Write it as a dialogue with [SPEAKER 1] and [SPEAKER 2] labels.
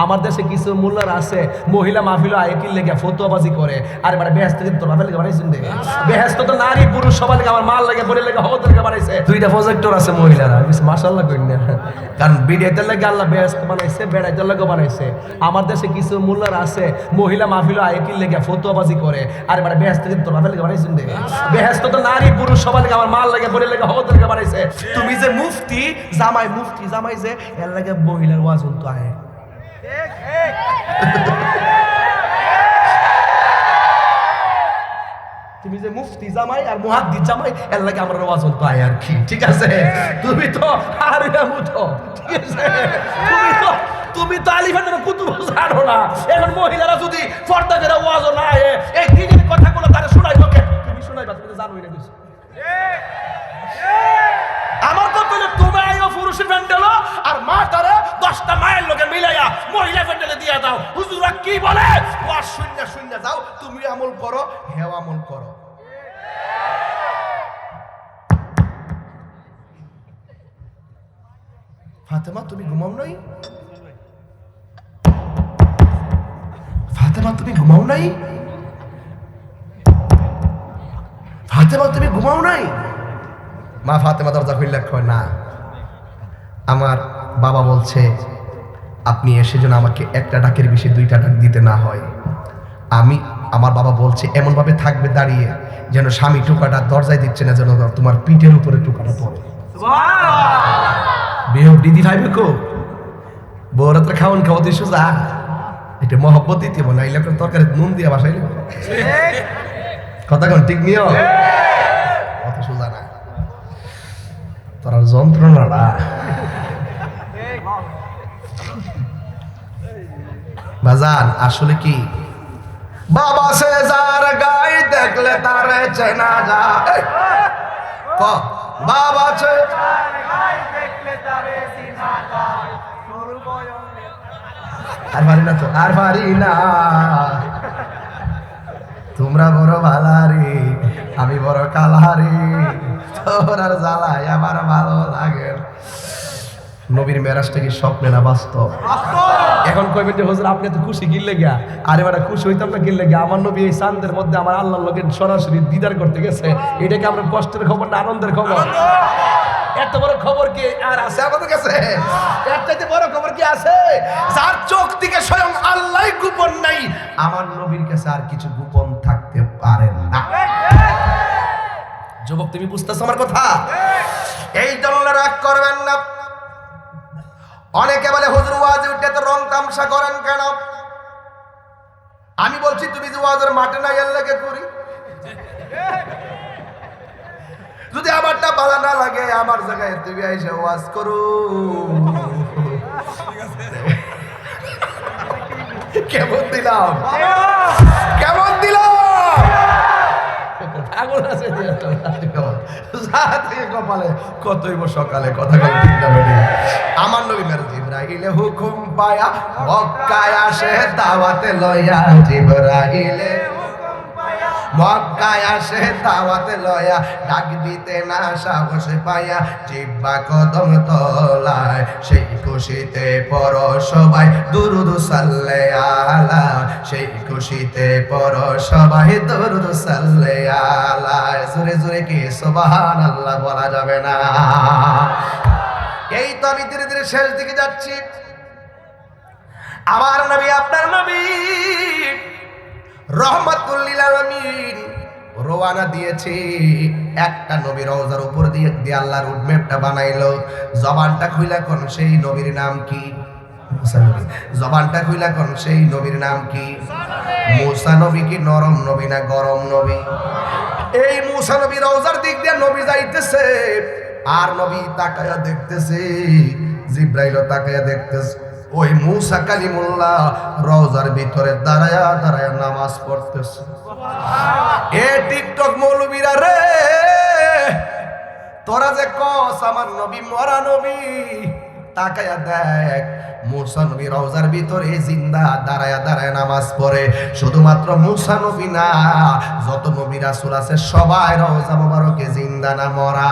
[SPEAKER 1] আমার দেশে কিছু মোল্লার আছে মহিলা মাহফিল আয়াকিল লেগে ফতোয়াবাজি করে আর মানে বেহেশত থেকে তোর বাপের লেগে বানাইছেন দে বেহেশত তো নারী পুরুষ সবার লেগে আমার মাল লাগে বলে লেগে হবত লেগে বানাইছে দুইটা প্রজেক্টর আছে মহিলারা মাশাআল্লাহ কইন না কারণ বিডিআইতে লাগে আল্লাহ বেহেশত বানাইছে বেড়াইতে লাগে বানাইছে আমার দেশে কিছু মোল্লার আছে মহিলা মাহফিল আয়াকিল লেগে ফতোয়াবাজি করে আর মানে বেহেশত থেকে তোর বাপের লেগে বানাইছেন দে বেহেশত তো নারী পুরুষ সবার লেগে আমার মাল লাগে বলে লেগে হবত লেগে বানাইছে তুমি যে মুফতি জামাই যে এর লাগে মহিলার ওয়াজ তো আয় তুমি যে মুফতি জামাই আর মুহাদ্দিস জামাই এর লাগে আমার ওয়াজ তো আয় আর কি ঠিক আছে তুমি তো আর মুতো ঠিক আছে তুমি তো আলিফানের কুতুব জানো না এখন মহিলারা যদি পর্দা করে ওয়াজ না আয় এই দিনের কথাগুলো তারে শোনাইবো কে তুমি শোনাইবা তুমি তো জানোই না কিছু আমার তো বলে তুমি আইও পুরুষের প্যান্ডেল আর মা তারে 10টা মায়ের লোকে মিলাইয়া মহিলা প্যান্ডেলে দিয়া দাও হুজুরা কি বলে ওয়াজ শূন্য যাও তুমি আমল করো হেও আমল করো ফাতেমা তুমি ঘুমাও নাই ফাতেমা তুমি ঘুমাও নাই মা ফাতেমা দরজা খুললে কয় না আমার বাবা বলছে আপনি এসে যেন আমাকে একটা ডাকের বেশি 2টা ডাক দিতে না হয় আমার বাবা বলছে এমন ভাবে থাকবে দাঁড়িয়ে যেন স্বামী টুকাটা দরজায় দিচ্ছে না যেন তোমার পিঠের উপরে টুকাটা পড়ে বেহব দিদি ভাইবে কো বউরা তো খাওয়ান খাওয়াতে সোজা এটা মহব্বত দিতে নাইলে তরকারি নুন দিয়ে বাসাইলে কথা কোন ঠিক নিও অত সোজা না তোর যন্ত্রণাটা বাজান আসলে কি বাবা সে যার গায়ে দেখলে তারে চেনা যায় বাবা সে যার গায়ে দেখলে তারে চেনা যায় আর পারি না তোমরা বড় ভালারি আমি বড় কালারি তোর আর জ্বালায় আমার ভালো লাগে নবীর মেরাজটা কি স্বপ্নে না বাস্তব এখন কইবেন যে হুজুর আপনি তো খুশি গিললে গিয়া আরে বেটা খুশি হইতাম না গিললে গিয়া আমার নবী এই চাঁদের মধ্যে আমার আল্লাহর লগে সরাসরি দিদার করতে গেছে এটা কি আমরা কষ্টের খবর না আনন্দের খবর এত বড় খবর কি আর আছে আমাদের কাছে এর চাইতে বড় খবর কি আছে যার চোখ থেকে স্বয়ং আল্লাহই গোপন নাই আমার নবীর কাছে আর কিছু গোপন থাকতে পারে না যুবক তুমি বুঝতেছো আমার কথা এই জন্য রাগ করবেন না অনেকে বলে হুজুর ওয়াজে উঠে তো রং তামসা করেন কেন আমি বলছি তুমি যে ওয়াজের মাঠে না এর লাগে করি যদি আমারটা ভালো না লাগে আমার জায়গায় তুমি এসে ওয়াজ করো কেমন দিলাম আগুন আছে কপালে কতই সকালে কথা আমার নবী জিবরাইলে হুকুম পায়া মক্কায় আসে দাওয়াতে লইয়া জিবরাইলে মক্কায় আসে দাওয়াতে লয়া ডাক দিতে না সাহস পায়া জিব্বা কদম তলায় সেই খুশিতে পর সবাই দুরুদ সাল্লে আলা সেই খুশিতে পর সবাই দুরুদ সাল্লে আলা জোরে জোরে কি সুবহানাল্লাহ বলা যাবে না এই তো আমি ধীরে ধীরে শেষ দিকে যাচ্ছি আমার নবী আপনার নবী রহমাতুল লিল আলামিন রওনা দিয়েছে একটা নবীর রওজার উপর দিয়ে আল্লাহ রুট ম্যাপটা বানাইলো জবানটা খুইলা কোন সেই নবীর নাম কি জবানটা খুইলা কোন সেই নবীর নাম কি মুসা নবী কি নরম নবী না গরম নবী এই মুসা নবী রওজার দিক দিয়ে নবী যাইতেছে আর নবী তাকায়া দেখতেছে জিবরাইল তাকায়া দেখতেছে ওই মুসা কালিমুল্লাহ রওজার ভিতরে দাঁড়ায়া দাঁড়ায়া নামাজ পড়তেছে এ টিকটক মৌলবীরা রে তোরা যে কস আমার নবী মরা নবী তাকায়া দেখ মুসা নবী রওজার ভিতরে জিন্দা দাঁড়ায়া দাঁড়ায়া নামাজ পড়ে শুধুমাত্র মুসা নবী না যত নবী রাসূল আছে সবাই রওজা মোবারকে জিন্দা না মরা